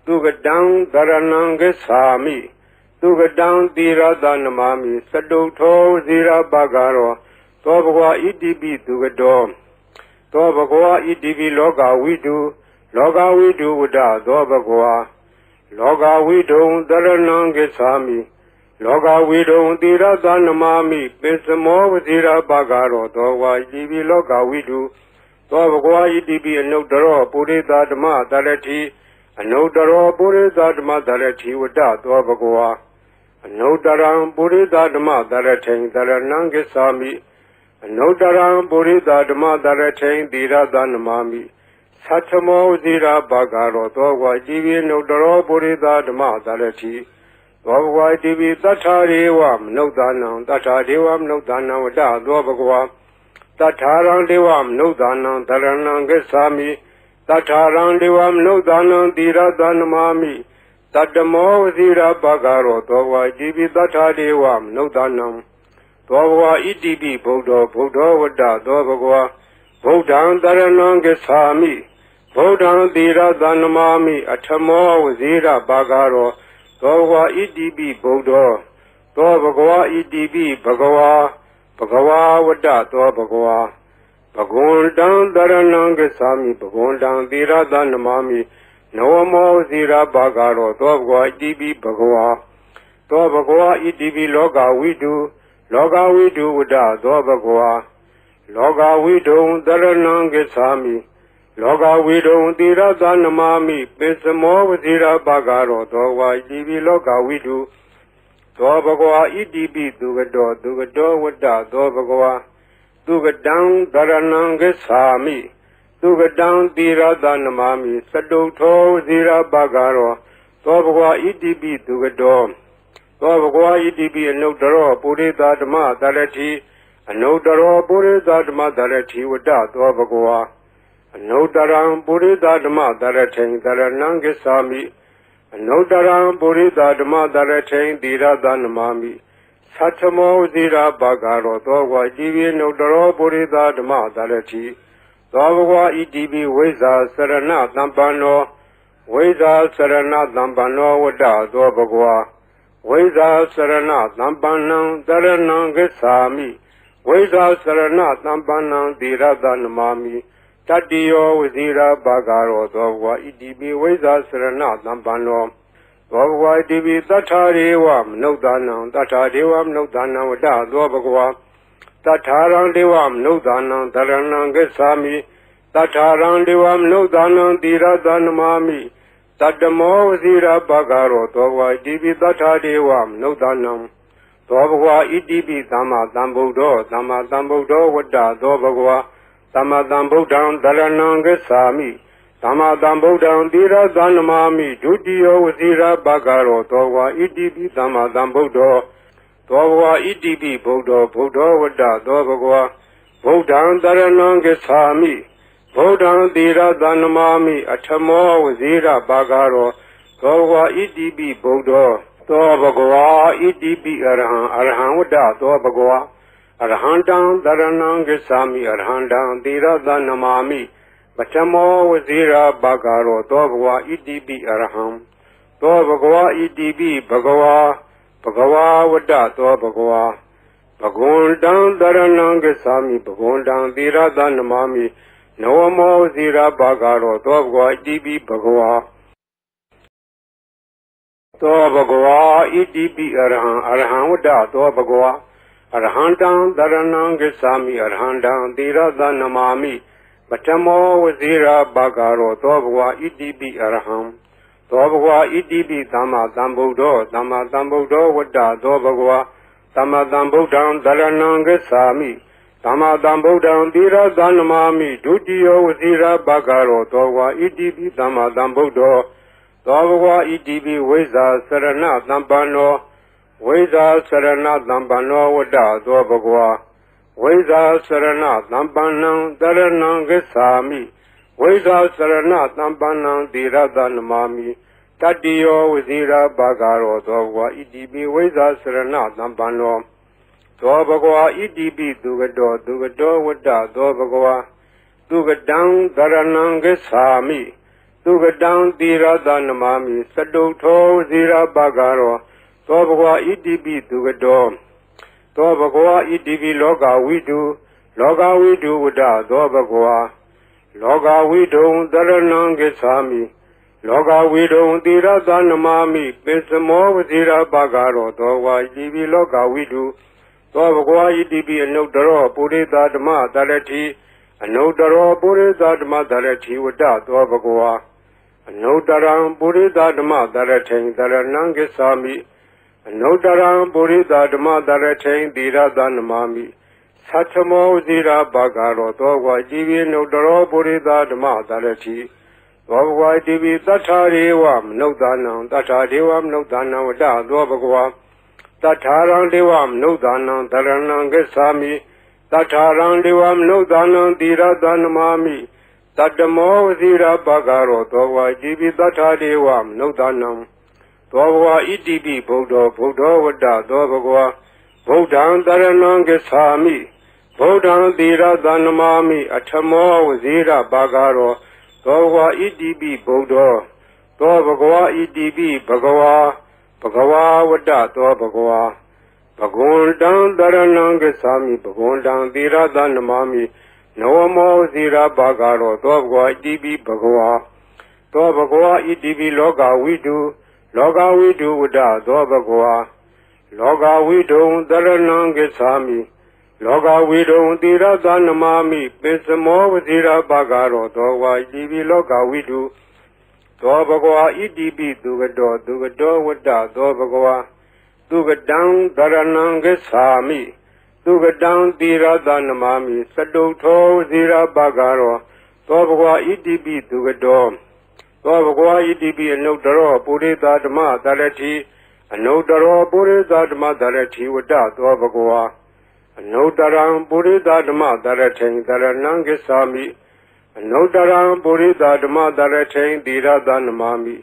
သူကတံတရဏံဂစ္ဆာမိသူကတံသီရသနမာမိသတုထောဇီရဘဂရောသောဘဂဝါဣတိပိသူကတောသောဘဂဝါဣတိပိလောကဝိတုဝတ္တသောဘဂဝါလောကဝိတုံတရဏံဂစ္ဆာမိလောကဝိတုံသီရသနမာမိပိစမောဝဇီရဘဂရောသောဘဂဝါဣတိပိလောကဝိတုသောဘဂဝါဣတိပိအနုတ္တရောပုရိသဓမ္မတရတိအနုတ္တရောပုရိသဓမ္မတရတိဝတ္တသောဘဂဝါအနုတ္တရံပုရိသဓမ္မတရထိန်တရဏံဂစ္ဆာမိအနုတ္တရံပုရိသဓမ္မတရထိန်သီရသနမာမိသတ္ထမောဇီရဘဂရောသောဘဂဝါဣတိပိအနုတ္တရောပုရိသဓမ္မတရတိသောဘဂဝါဣတိပိသတ္ထာရေဝမနုဿာနံသတ္ထာဒေဝမနုဿာနံဝတ္တသောဘဂဝါတထာရံဒေဝမနုဿာနံတရဏံဂစ္ဆာမိတထာရံဒေဝမနုဿာနံသီရသနမာမိတတ္တမောဝစီရဘဂရောသောဘဝဣတိပိတထာဒေဝမနုဿာနံသောဘဝဣတိပိဗုဒ္ဓောဝတ္တသောဘဂဝါဗုဒ္ဓံတရဏံဂစ္ဆာမိဗုဒ္ဓံသီရသနမာမိအထမောဝစီရဘဂရောသောဘဂဝဣတိပိဗုဒ္ဓောသောဘဂဝါဣတိပိဘဂဝါဘဂဝါဝတ္တသောဘဂဝါဘဂဝန္တံတရဏံဂစ္ဆာမိဘဂဝန္တံသီရသနမာမိနဝမောဇီရဘဂရောသောဘဂဝါဣတိပိဘဂဝါသောဘဂဝါဣတိပိလောကဝိတုဝတ္တသောဘဂဝါလောကဝိတုံတရဏံဂစ္ဆာမိလောကဝိတုံသီရသနမာမိပိစမောဝဇီရဘဂရောသောဘဂဝါဣတိပိလောကဝိတုသောဘဂဝါဣတိပိသူကတောဝတ္တသောဘဂဝါသူကတံတရဏံဂစ္ဆာမိသူကတံသီရသနမာမိသတုထောဇီရဘဂရောသောဘဂဝါဣတိပိသူကတောသောဘဂဝါဣတိပိအနုတ္တရောပုရိသဓမ္မတရတိအနုတ္တရောပုရိသဓမ္မတရတိဝတ္တသောဘဂဝါအနုတ္တရံပုရိသဓမ္မတရထိန်တရဏံဂစ္ဆာမိအနုတ္တရံပုရိသဓမ္မတရထိန်သီရသနမာမိသတ္ထမောဇီရဘဂရောသောဘဂဝါဣတိပိအနုတ္တရောပုရိသဓမ္မတရတိသောဘဂဝါဣတိပိဝိဇ္ဇာစရဏသမ္ပန္နောဝိဇ္ဇာစရဏသမ္ပန္နောဝတ္တသောဘဂဝါဝိဇ္ဇာစရဏသမ္ပန္နံတရဏံဂစ္ဆာမိဝိဇ္ဇာစရဏသမ္ပန္နံသီရသနမာမိတတ္တိယောဝစီရဘဂရောသောဘဂဝါဣတိပိဝိဇ္ဇာစရဏသမ္ပန္နောသောဘဂဝါဣတိပိသတ္ထာရေဝမနုဿာနံသတ္ထာဒေဝမနုဿာနံဝတ္တသောဘဂဝါတထာရံဒေဝမနုဿာနံတရဏံဂစ္ဆာမိတထာရံဒေဝမနုဿာနံသီရသနမာမိတတ္တမောဝစီရဘဂရောသောဘဂဝါဣတိပိသတ္ထာဒေဝမနုဿာနံသောဘဂဝါဣတိပိသမ္မာသမ္ဗုဒ္ဓောဝတ္တသောဘဂဝါသမ္မာသမ္ဗုဒ္ဓံတရဏံဂစ္ဆာမိသမ္မာသမ္ဗုဒ္ဓံသီရသနမာမိဒုတိယဝစီရဘဂရောသောဘဂဝါဣတိပိသမ္မာသမ္ဗုဒ္ဓောသောဘဂဝါဣတိပိဗုဒ္ဓောဝတ္တသောဘဂဝါဗုဒ္ဓံတရဏံဂစ္ဆာမိဗုဒ္ဓံသီရသနမာမိအထမောဝစီရဘဂရောသောဘဂဝါဣတိပိဗုဒ္ဓောသောဘဂဝါဣတိပိအရဟံဝတ္တသောဘဂဝါအရဟံတံတရဏံဂစ္ဆာမိအရဟံတံသီရသနမာမိပထမောဝစီရဘဂရောသောဘဂဝါဣတိပိအရဟံသောဘဂဝါဣတိပိဘဂဝါဝတ္တသောဘဂဝါဘဂဝန္တံတရဏံဂစ္ဆာမိဘဂဝန္တံသီရသနမာမိနဝမောဝစီရဘဂရောသောဘဂဝါဣတိပိဘဂဝါသောဘဂဝါဣတိပိအရဟံဝတ္တသောဘဂဝါအရဟံတံတရဏံဂစ္ဆာမိအရဟံတံသီရသနမာမိပထမောဝစီရဘဂရောသောဘဂဝါဣတိပိအရဟံသောဘဂဝါဣတိပိသမ္မာသမ္ဗုဒ္ဓောဝတ္တသောဘဂဝါသမ္မာသမ္ဗုဒ္ဓံတရဏံဂစ္ဆာမိ သမ္မာသမ္ဗုဒ္ဓံသီရသနမာမိဒုတိယဝစီရဘဂရောသောဝါဣတိပိသမ္မာသမ္ဗုဒ္ဓောသောဘဂဝါဣတိပိဝိဇ္ဇာစရဏသမ္ပန္နောဝိဇ္ဇာစရဏသမ္ပန္နောဝတ္တသောဘဂဝါဝိဇ္ဇာစရဏသမ္ပန္နံတရဏံဂစ္ဆာမိဝိဇ္ဇာစရဏသမ္ပန္နံသီရသနမာမိတတ္တိယောဝစီရဘဂရောသောဘဂဝါဣတိပိဝိဇ္ဇာစရဏသမ္ပန္နောသောဘဂဝါဣတိပိသူကတောဝတ္တသောဘဂဝါသူကတံသရဏံဂစ္ဆာမိသူကတံသီရသနမာမိသတုထောဝစီရဘဂရောသောဘဂဝါဣတိပိသူကတောသောဘဂဝါဣတိပိလောကဝိတုဝတ္တသောဘဂဝါလောကဝိတုံသရဏံဂစ္ဆာမိလောကဝိတုံသီရသနမာမိပိစမောဝစီရဘဂရောသောဝါဣတိပိလောကဝိတုသောဘဂဝါဣတိပိအနုတ္တရောပုရိသဓမ္မသရတိအနုတ္တရောပုရိသဓမ္မသရတိဝတ္တသောဘဂဝါအနုတ္တရံပုရိသဓမ္မသရထိန်သရဏံဂစ္ဆာမိအနုတ္တရံပုရိသဓမ္မသရထိန်သီရသနမာမိသတ္ထမောဝစီရဘဂရောသောဝါဣတိပိအနုတ္တရောပုရိသဓမ္မသရတိသောဘဂဝါဣတိပိသတ္ထာရေဝမနုဿာနံသတ္ထာဒေဝမနုဿာနံဝတ္တသောဘဂဝါတထာရံဒေဝမနုဿာနံသရဏံဂစ္ဆာမိတထာရံဒေဝမနုဿာနံသီရသနမာမိတတ္တမောဝစီရဘဂရောသောဝါဣတိပိတထာဒေဝမနုဿာနံသောဘဂဝါဣတိပိဗုဒ္ဓောဝတ္တသောဘဂဝါဗုဒ္ဓံသရဏံဂစ္ဆာမိဗုဒ္ဓံသီရသနမာမိအထမောဝစီရဘဂရောသောဘဂဝါဣတိပိဗုဒ္ဓောသောဘဂဝါဣတိပိဘဂဝါဝတ္တသောဘဂဝါဘဂဝန္တံသရဏံဂစ္ဆာမိဘဂဝန္တံသီရသနမာမိနဝမောဇိရဘဂရောသောဘဂဝါဣတိပိဘဂဝါသောဘဂဝါဣတိပိလောကဝိတုဝတ္တသောဘဂဝါလောကဝိတုံသရဏံဂစ္ဆာမိလောကဝိတုံသီရသနမာမိပိစမောဝဇိရဘဂရောသောဘဂဝါဣတိပိလောကဝိတုသောဘဂဝါဣတိပိသူကတောဝတ္တသောဘဂဝါသူကတံသရဏံဂစ္ဆာမိသူကတံသီရသနမာမိသတုထောဝစီရဘဂရောသောဘဂဝါဣတိပိသူကတောသောဘဂဝါဣတိပိအနုတ္တရောပုရိသဓမ္မသရတိအနုတ္တရောပုရိသဓမ္မသရတိဝတ္တသောဘဂဝါအနုတ္တရံပုရိသဓမ္မသရထိန်သရဏံဂစ္ဆာမိအနုတ္တရံပုရိသဓမ္မသရထိန်သီရသနမာမိ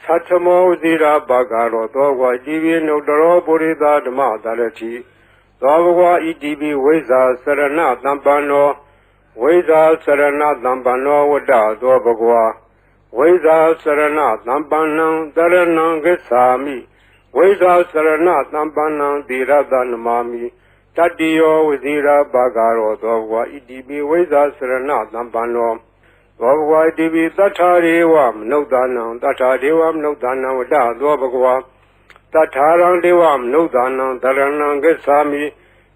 သတ္ထမောဝစီရဘဂရောသောဝါဣတိပိအနုတ္တရောပုရိသဓမ္မသရတိသောဘဂဝါဣတိပိဝိဇ္ဇာစရဏသမ္ပန္နောဝိဇ္ဇာစရဏသမ္ပန္နောဝတ္တသောဘဂဝါဝိဇ္ဇာစရဏသမ္ပန္နံတရဏံဂစ္ဆာမိဝိဇ္ဇာစရဏသမ္ပန္နံသီရသနမာမိတတ္တိယောဝစီရဘဂရောသောဘဂဝါဣတိပိဝိဇ္ဇာစရဏသမ္ပန္နောသောဘဂဝါဣတိပိသတ္ထာရေဝမနုဿာနံသတ္ထာဒေဝမနုဿာနံဝတ္တသောဘဂဝါတထာရံဒေဝမနုဿာနံသရဏံဂစ္ဆာမိ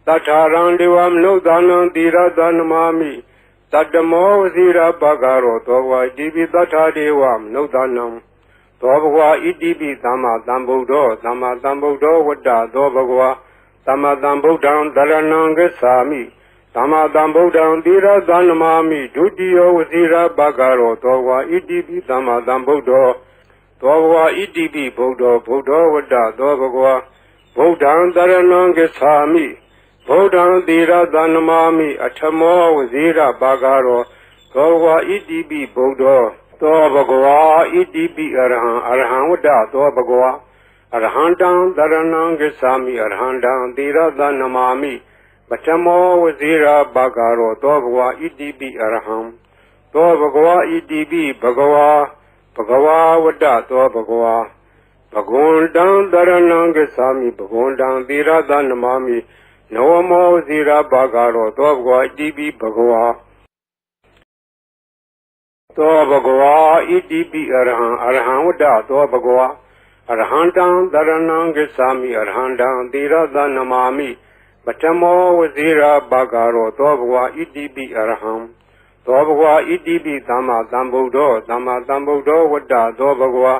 တထာရံဒေဝမနုဿာနံသီရသနမာမိတတ္တမောဝစီရဘဂရောသောဘဂဝါဣတိပိတထာဒေဝမနုဿာနံသောဘဂဝါဣတိပိသမ္မာသမ္ဗုဒ္ဓောဝတ္တသောဘဂဝါသမ္မာသမ္ဗုဒ္ဓံသရဏံဂစ္ဆာမိသမ္မာသမ္ဗုဒ္ဓံသီရသနမာမိဒုတိယဝစီရဘဂရောသောဘဂဝါဣတိပိသမ္မာသမ္ဗုဒ္ဓောသောဘဂဝါဣတိပိဗုဒ္ဓောဝတ္တသောဘဂဝါဗုဒ္ဓံသရဏံဂစ္ဆာမိဗုဒ္ဓံသီရသနမာမိအထမောဝစီရဘဂရောသောဘဂဝါဣတိပိဗုဒ္ဓောသောဘဂဝါဣတိပိအရဟံဝတ္တသောဘဂဝါအရဟံတံသရဏံဂစ္ဆာမိအရဟံတံသီရသနမာမိပထမောဝစီရဘဂရောသောဘဂဝါဣတိပိအရဟံသောဘဂဝါဣတိပိဘဂဝါဝတ္တသောဘဂဝါဘဂဝန္တံသရဏံဂစ္ဆာမိဘဂဝန္တံသီရသနမာမိနဝမောဝစီရဘဂရောသောဘဂဝါဣတိပိဘဂဝါသောဘဂဝါဣတိပိအရဟံဝတ္တသောဘဂဝါအရဟံတံသရဏံဂစ္ဆာမိအရဟံတံသီရသနမာမိပထမောဝစီရဘဂရောသောဘဂဝါဣတိပိအရဟံသောဘဂဝါဣတိပိသမ္မာသမ္ဗုဒ္ဓောဝတ္တသောဘဂဝါ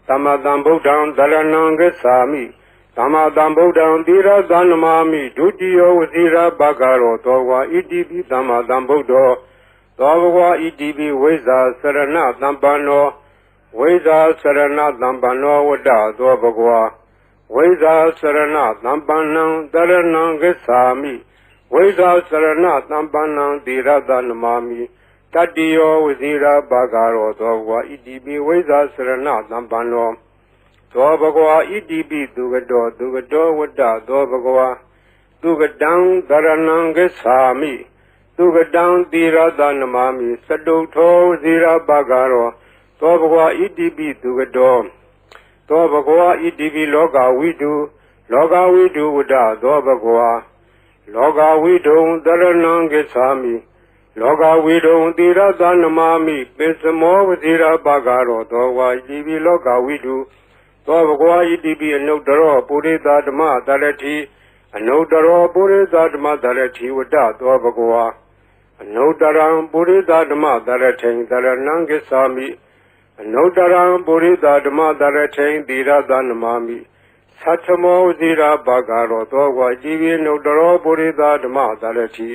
သမ္မာသမ္ဗုဒ္ဓံသရဏံဂစ္ဆာမိ သမ္မာသမ္ဗုဒ္ဓံသီရသနမာမိဒုတိယဝစီရဘဂရောသောဝါဣတိပိသမ္မာသမ္ဗုဒ္ဓောသောဘဂဝါဣတိပိဝိဇ္ဇာစရဏသမ္ပန္နောဝိဇ္ဇာစရဏသမ္ပန္နောဝတ္တသောဘဂဝါဝိဇ္ဇာစရဏသမ္ပန္နံတရဏံဂစ္ဆာမိဝိဇ္ဇာစရဏသမ္ပန္နံသီရသနမာမိတတ္တိယောဝစီရဘဂရောသောဘဂဝါဣတိပိဝိဇ္ဇာစရဏသမ္ပန္နောသောဘဂဝါဣတိပိသူကတောဝတ္တသောဘဂဝါသူကတံတရဏံဂစ္ဆာမိသူကတံသီရသနမာမိသတုထောဇီရဘဂရောသောဘဂဝါဣတိပိသူကတောသောဘဂဝါဣတိပိလောကဝိတုဝတ္တသောဘဂဝါလောကဝိတုံတရဏံဂစ္ဆာမိလောကဝိတုံသီရသနမာမိပိစမောဝဇီရဘဂရောသောဘဂဝါဣတိပိလောကဝိတုသောဘဂဝါဣတိပိအနုတ္တရောပုရိသဓမ္မတရတိအနုတ္တရောပုရိသဓမ္မတရတိဝတ္တသောဘဂဝါအနုတ္တရံပုရိသဓမ္မတရထိန်တရဏံဂစ္ဆာမိအနုတ္တရံပုရိသဓမ္မတရထိန်သီရသနမာမိသတ္ထမောဇီရဘဂရောသောဘဂဝါဣတိပိအနုတ္တရောပုရိသဓမ္မတရတိ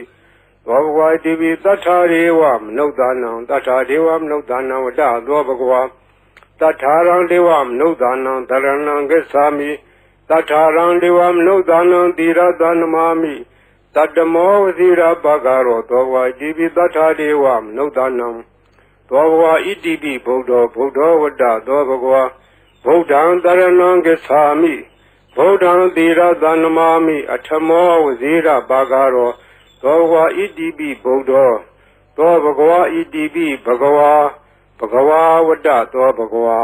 သောဘဂဝါဣတိပိသတ္ထာရေဝမနုဿာနံသတ္ထာဒေဝမနုဿာနံဝတ္တသောဘဂဝါတထာရံဒေဝမနုဿာနံတရဏံဂစ္ဆာမိတထာရံဒေဝမနုဿာနံသီရသနမာမိတတ္တမောဝစီရဘဂရောသောဘဂဝါဣတိပိတထာဒေဝမနုဿာနံသောဘဂဝါဣတိပိဗုဒ္ဓောဝတ္တသောဘဂဝါဗုဒ္ဓံတရဏံဂစ္ဆာမိဗုဒ္ဓံသီရသနမာမိအထမောဝစီရဘဂရောသောဘဂဝါဣတိပိဗုဒ္ဓောသောဘဂဝါဣတိပိဘဂဝါဘဂဝါဝတ္တသောဘဂဝါ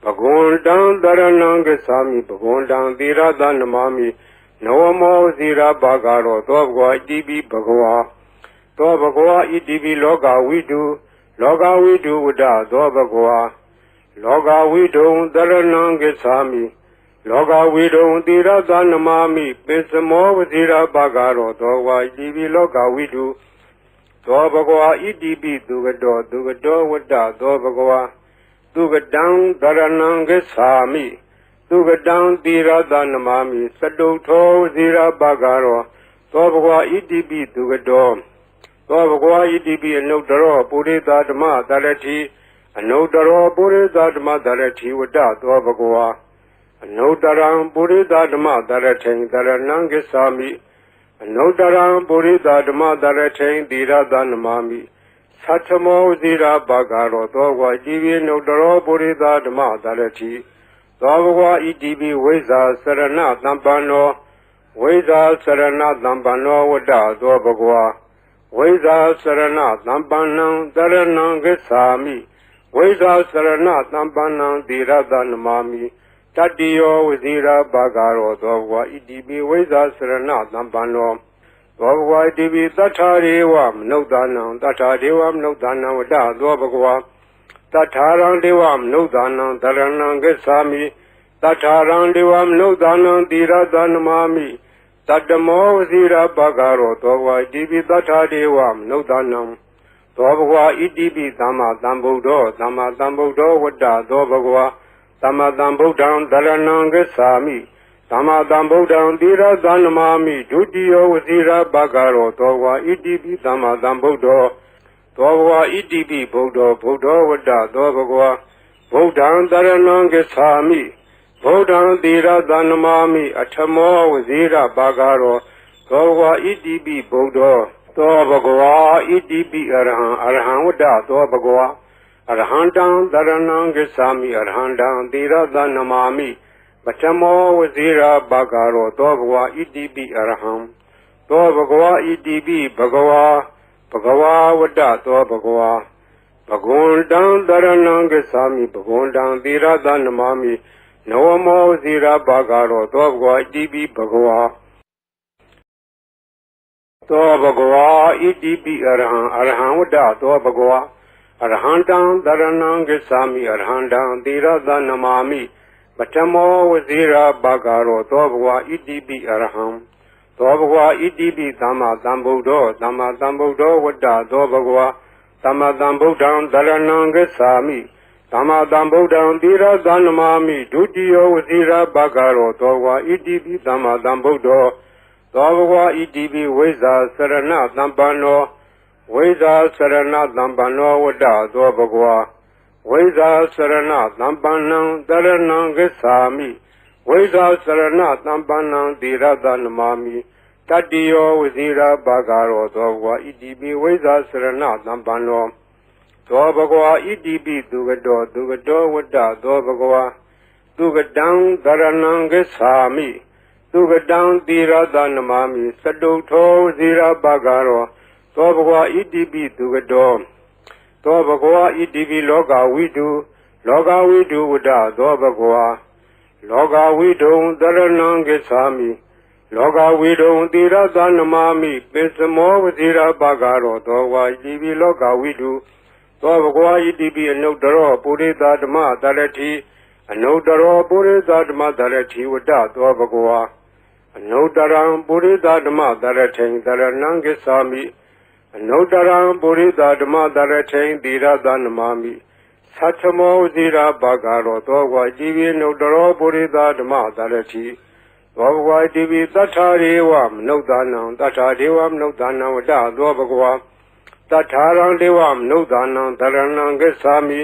ဘဂဝန္တံတရဏံဂစ္ဆာမိဘဂဝန္တံသီရသနမာမိနဝမောဇီရဘဂရောသောဘဂဝါဣတိပိဘဂဝါသောဘဂဝါဣတိပိလောကဝိတုဝတ္တသောဘဂဝါလောကဝိတုံတရဏံဂစ္ဆာမိလောကဝိတုံသီရသနမာမိပိစမောဝဇီရဘဂရောသောဘဂဝါဣတိပိလောကဝိတုသောဘဂဝါဣတိပိသူကတောဝတ္တသောဘဂဝါသူကတံတရဏံဂစ္ဆာမိသူကတံသီရသနမာမိသတုထောဇီရဘဂရောသောဘဂဝါဣတိပိသူကတောသောဘဂဝါဣတိပိအနုတ္တရောပုရိသဓမ္မတရတိအနုတ္တရောပုရိသဓမ္မတရတိဝတ္တသောဘဂဝါအနုတ္တရံပုရိသဓမ္မတရထိန်တရဏံဂစ္ဆာမိအနုတ္တရံပုရိသဓမ္မတရထိန်သီရသနမာမိသတ္ထမောဇီရဘဂရောသောဘဂဝါဣတိပိအနုတ္တရောပုရိသဓမ္မတရတိသောဘဂဝါဣတိပိဝိဇ္ဇာစရဏသမ္ပန္နောဝိဇ္ဇာစရဏသမ္ပန္နောဝတ္တသောဘဂဝါဝိဇ္ဇာစရဏသမ္ပန္နံတရဏံဂစ္ဆာမိဝိဇ္ဇာစရဏသမ္ပန္နံသီရသနမာမိတတ္တိယောဝစီရဘဂရောသောဘဂဝါဣတိပိဝိဇ္ဇာစရဏသမ္ပန္နောသောဘဂဝါဣတိပိသတ္ထာရေဝမနုဿာနံသတ္ထာဒေဝမနုဿာနံဝတ္တသောဘဂဝါတထာရံဒေဝမနုဿာနံတရဏံဂစ္ဆာမိတထာရံဒေဝမနုဿာနံသီရသနမာမိတတ္တမောဝစီရဘဂရောသောဘဂဝါဣတိပိတထာဒေဝမနုဿာနံသောဘဂဝါဣတိပိသမ္မာသမ္ဗုဒ္ဓောဝတ္တသောဘဂဝါသမ္မာသမ္ဗုဒ္ဓံတရဏံဂစ္ဆာမိသမ္မာသမ္ဗုဒ္ဓံသီရသနမာမိဒုတိယဝစီရဘဂရောသောဘဂဝါဣတိပိသမ္မာသမ္ဗုဒ္ဓောသောဘဂဝါဣတိပိဗုဒ္ဓောဝတ္တသောဘဂဝါဗုဒ္ဓံတရဏံဂစ္ဆာမိဗုဒ္ဓံသီရသနမာမိအထမောဝစီရဘဂရောသောဘဂဝါဣတိပိဗုဒ္ဓောသောဘဂဝါဣတိပိအရဟံဝတ္တသောဘဂဝါအရဟံတံတရဏံဂစ္ဆာမိအရဟံတံသီရသနမာမိပထမောဝစီရဘဂရောသောဘဂဝါဣတိပိအရဟံသောဘဂဝါဣတိပိဘဂဝါဝတ္တသောဘဂဝါဘဂဝန္တံတရဏံဂစ္ဆာမိဘဂဝန္တံသီရသနမာမိနဝမောဝစီရဘဂရောသောဘဂဝါဣတိပိဘဂဝါသောဘဂဝါဣတိပိအရဟံဝတ္တသောဘဂဝါအရဟံတံတရဏံဂစ္ဆာမိအရဟံတံသီရသနမာမိပထမောဝစီရဘဂရောသောဘဂဝါဣတိပိအရဟံသောဘဂဝါဣတိပိသမ္မာသမ္ဗုဒ္ဓောဝတ္တသောဘဂဝါသမ္မာသမ္ဗုဒ္ဓံတရဏံဂစ္ဆာမိ သမ္မာသမ္ဗုဒ္ဓံသီရသနမာမိဒုတိယဝစီရဘဂရောသောဝါဣတိပိသမ္မာသမ္ဗုဒ္ဓောသောဘဂဝါဣတိပိဝိဇ္ဇာစရဏသမ္ပန္နောဝိဇ္ဇာစရဏသမ္ပန္နောဝတ္တသောဘဂဝါဝိဇ္ဇာစရဏသမ္ပန္နံတရဏံဂစ္ဆာမိဝိဇ္ဇာစရဏသမ္ပန္နံသီရသနမာမိတတ္တိယောဝစီရဘဂရောသောဘဂဝါဣတိပိဝိဇ္ဇာစရဏသမ္ပန္နောသောဘဂဝါဣတိပိသူကတောဝတ္တသောဘဂဝါသူကတံသရဏံဂစ္ဆာမိသူကတံသီရသနမာမိသတုထောဝစီရဘဂရောသောဘဂဝါဣတိပိသူကတောသောဘဂဝါဣတိပိလောကဝိတုဝတ္တသောဘဂဝါလောကဝိတုံသရဏံဂစ္ဆာမိလောကဝိတုံသီရသနမာမိပိစမောဝစီရဘဂရောသောဝါဣတိပိလောကဝိတုသောဘဂဝါဣတိပိအနုတ္တရောပုရိသဓမ္မသရတိအနုတ္တရောပုရိသဓမ္မသရတိဝတ္တသောဘဂဝါအနုတ္တရံပုရိသဓမ္မသရထိန်သရဏံဂစ္ဆာမိအနုတ္တရံပုရိသဓမ္မသရထိန်သီရသနမာမိသတ္ထမောဝစီရဘဂရောသောဝါဣတိပိအနုတ္တရောပုရိသဓမ္မသရတိသောဘဂဝါဣတိပိသတ္ထာရေဝမနုဿာနံသတ္ထာဒေဝမနုဿာနံဝတ္တသောဘဂဝါတထာရံဒေဝမနုဿာနံသရဏံဂစ္ဆာမိ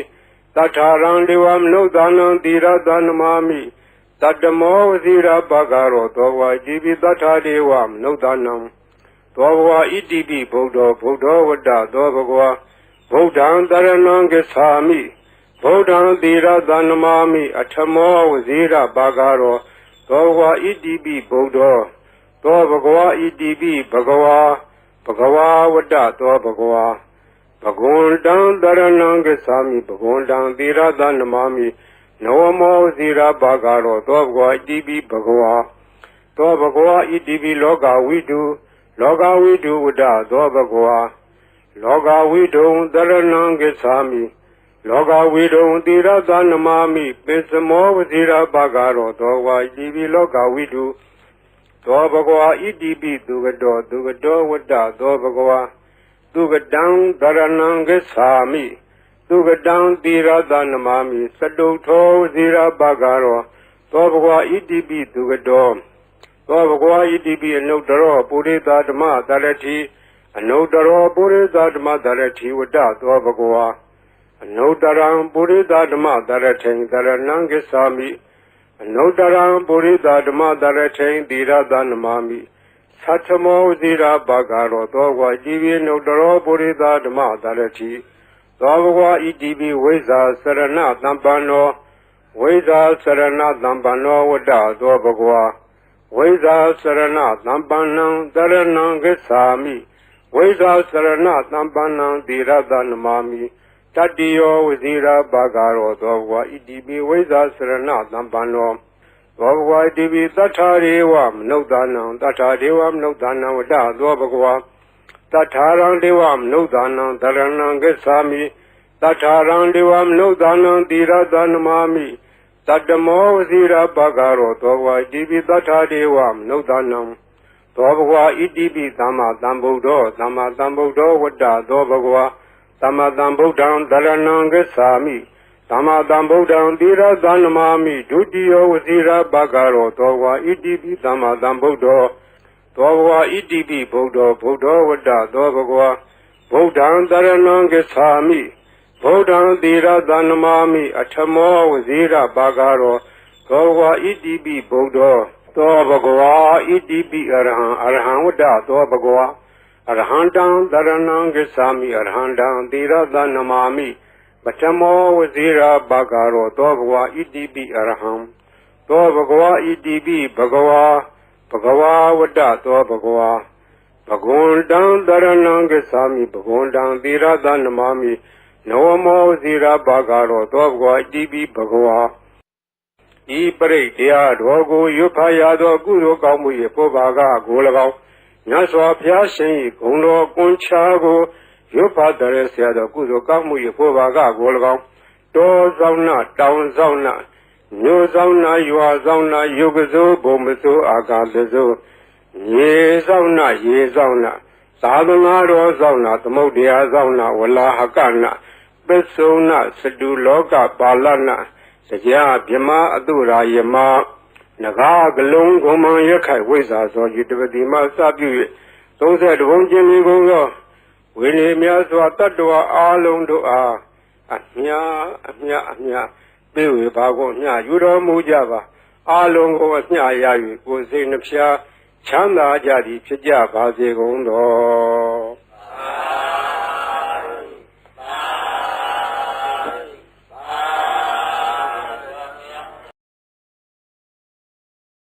တထာရံဒေဝမနုဿာနံသီရသနမာမိတတ္တမောဝစီရဘဂရောသောဝါဣတိပိတထာဒေဝမနုဿာနံသောဘဂဝါဣတိပိဗုဒ္ဓောဝတ္တသောဘဂဝါဗုဒ္ဓံသရဏံဂစ္ဆာမိဗုဒ္ဓံသီရသနမာမိအထမောဝစီရဘဂရောသောဘဂဝါဣတိပိဗုဒ္ဓောသောဘဂဝါဣတိပိဘဂဝါဝတ္တသောဘဂဝါဘဂဝန္တံသရဏံဂစ္ဆာမိဘဂဝန္တံသီရသနမာမိနဝမောဇိရဘဂရောသောဘဂဝါဣတိပိဘဂဝါသောဘဂဝါဣတိပိလောကဝိတုဝတ္တသောဘဂဝါလောကဝိတုံသရဏံဂစ္ဆာမိလောကဝိတုံသီရသနမာမိပိစမောဝဇိရဘဂရောသောဘဂဝါဣတိပိလောကဝိတုသောဘဂဝါဣတိပိသူကတောဝတ္တသောဘဂဝါသူကတံသရဏံဂစ္ဆာမိသူကတံသီရသနမာမိသတုထောဝစီရဘဂရောသောဘဂဝါဣတိပိသူကတောသောဘဂဝါဣတိပိအနုတ္တရောပုရိသဓမ္မသရတိအနုတ္တရောပုရိသဓမ္မသရတိဝတ္တသောဘဂဝါအနုတ္တရံပုရိသဓမ္မသရထိန်သရဏံဂစ္ဆာမိအနုတ္တရံပုရိသဓမ္မသရထိန်သီရသနမာမိသတ္ထမောဝစီရဘဂရောသောဝါဣတိပိအနုတ္တရောပုရိသဓမ္မသရတိသောဘဂဝါဣတိပိဝိဇ္ဇာစရဏသမ္ပန္နောဝိဇ္ဇာစရဏသမ္ပန္နောဝတ္တသောဘဂဝါဝိဇ္ဇာစရဏသမ္ပန္နံတရဏံဂစ္ဆာမိဝိဇ္ဇာစရဏသမ္ပန္နံသီရသနမာမိတတ္တိယောဝစီရဘဂရောသောဘဂဝါဣတိပိဝိဇ္ဇာစရဏသမ္ပန္နောသောဘဂဝါဣတိပိသတ္ထာရေဝမနုဿာနံသတ္ထာဒေဝမနုဿာနံဝတ္တသောဘဂဝါတထာရံဒေဝမနုဿာနံသရဏံဂစ္ဆာမိတထာရံဒေဝမနုဿာနံသီရသနမာမိတတ္တမောဝစီရဘဂရောသောဘဂဝါဣတိပိတထာဒေဝမနုဿာနံသောဘဂဝါဣတိပိသမ္မာသမ္ဗုဒ္ဓောဝတ္တသောဘဂဝါသမ္မာသမ္ဗုဒ္ဓံသရဏံဂစ္ဆာမိသမ္မာသမ္ဗုဒ္ဓံသီရသနမာမိဒုတိယဝစီရဘဂရောသောဘဂဝါဣတိပိသမ္မာသမ္ဗုဒ္ဓောသောဘဂဝါဣတိပိဗုဒ္ဓောဝတ္တသောဘဂဝါဗုဒ္ဓံသရဏံဂစ္ဆာမိဗုဒ္ဓံသီရသနမာမိအထမောဝစီရဘဂရောသောဘဂဝါဣတိပိဗုဒ္ဓောသောဘဂဝါဣတိပိအရဟံဝတ္တသောဘဂဝါအရဟံတံသရဏံဂစ္ဆာမိအရဟံတံသီရသနမာမိပထမောဝစီရဘဂရောသောဘဂဝါဣတိပိအရဟံသောဘဂဝါဣတိပိဘဂဝါဝတ္တသောဘဂဝါဘဂဝန္တံသရဏံဂစ္ဆာမိဘဂဝန္တံသီရသနမာမိနဝမောဝစီရဘဂရောသောဘဂဝါဣတိပိဘဂဝါဤပရိတ်တရားတော်ကိုရွတ်ဖတ်ရသောကုသိုလ်ကောင်းမှု၏ပုဗ္ဗာကကို၎င်းမြတ်စွာဘုရားရှင်၏ဂုဏ်တော်ကွန်ချာကိုရွတ်ဖတ်တဲ့ဆရာတော်ကုသိုလ်ကောင်းမှု၏ပုဗ္ဗာကကို၎င်းတောဆောင်နာတောင်ဆောင်နာမြို့ဆောင်နာရွာဆောင်နာယုဂဇိုဘုံမစိုးအာကာသဇိုရေဆောင်နာသာသနာတော်ဆောင်နာသမုဒ္ဒရာဆောင်နာဝလာဟကနာ ပစ္စုံနာစတုလောကပါဠနာစကြာဗြမအတုရာယမနဂါကလုံးဂုံမံရခိုင်ဝိဇ္ဇာသောယတပတိမစပြု၍30ဘုံကျင်းပြီးကုန်သောဝိနည်းများစွာတတ္တဝါအားလုံးတို့အားအမြပေးဝေပါကုန်အမြယူတော်မူကြပါအားလုံးကိုအမြရ၍ကိုယ်စိတ်နှဖျားချမ်းသာကြသည်ဖြစ်ကြပါစေကုန်သော